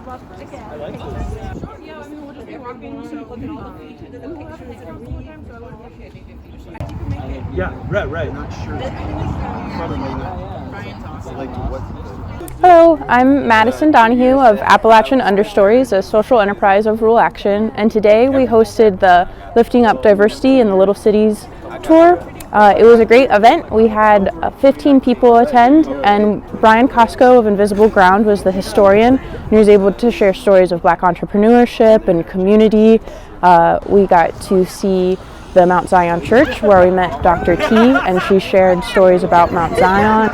I like this. Yeah, I mean, we'll just be walking, so look at all the features and the pictures and everything, so I would appreciate it if you should. Yeah, right. Not sure. Brian's awesome. Like what? Hello, I'm Madison Donahue of Appalachian Understories, a social enterprise of Rural Action, and today we hosted the Lifting Up Diversity in the Little Cities tour. It was a great event. We had 15 people attend, and Brian Costco of Invisible Ground was the historian, and he was able to share stories of Black entrepreneurship and community. We got to see the Mount Zion Church, where we met Dr. T, and she shared stories about Mount Zion.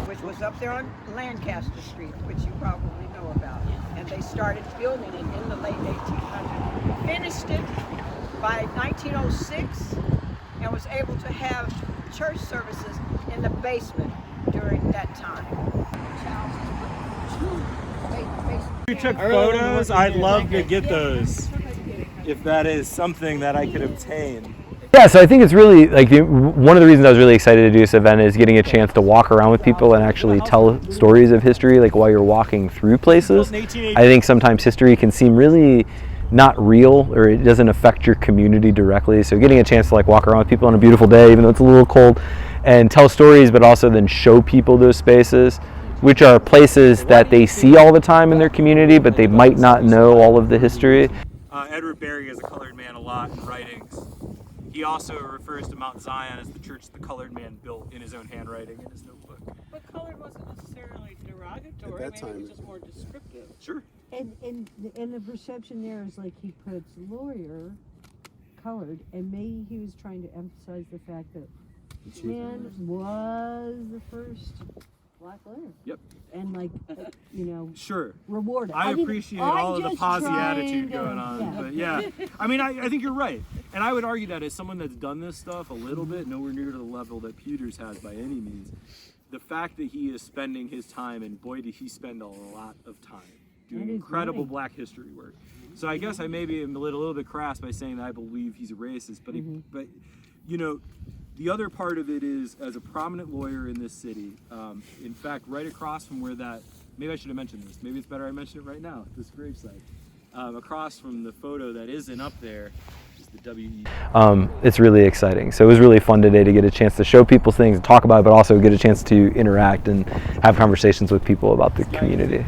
Which was up there on Lancaster Street, which you probably know about. And they started building it in the late 1800s. Finished it by 1906 and was able to have church services in the basement during that time. You took photos, I'd love to get those if that is something that I could obtain. Yeah, so I think it's really, like, one of the reasons I was really excited to do this event is getting a chance to walk around with people and actually tell stories of history, like while you're walking through places. I think sometimes history can seem really not real, or it doesn't affect your community directly. So getting a chance to like walk around with people on a beautiful day, even though it's a little cold, and tell stories, but also then show people those spaces, which are places that they see all the time in their community, but they might not know all of the history. Edward Berry is a colored man a lot in writings. He also refers to Mount Zion as the church the colored man built in his own handwriting in his notebook. But colored wasn't necessarily derogatory, At that maybe it was time. just more descriptive. Sure. And the perception there is like he puts lawyer colored, and maybe he was trying to emphasize the fact that this man was the first black lawyer. Yep. And like, you know, Sure. rewarded. I appreciate all of the just posy trying attitude to- going on, yeah. but yeah, I mean, I think you're right, and I would argue that as someone that's done this stuff a little bit, nowhere near to the level that Peters has by any means, the fact that he is spending his time, and boy did he spend a lot of time doing And his incredible money. Black history work. So I guess I maybe am a little bit crass by saying that I believe he's a racist, but but you know, the other part of it is, as a prominent lawyer in this city, in fact, right across from where that, maybe I should have mentioned this, maybe it's better I mention it right now, this gravesite. Across from the photo that isn't up there is the WE. It's really exciting. So it was really fun today to get a chance to show people things and talk about it, but also get a chance to interact and have conversations with people about the community.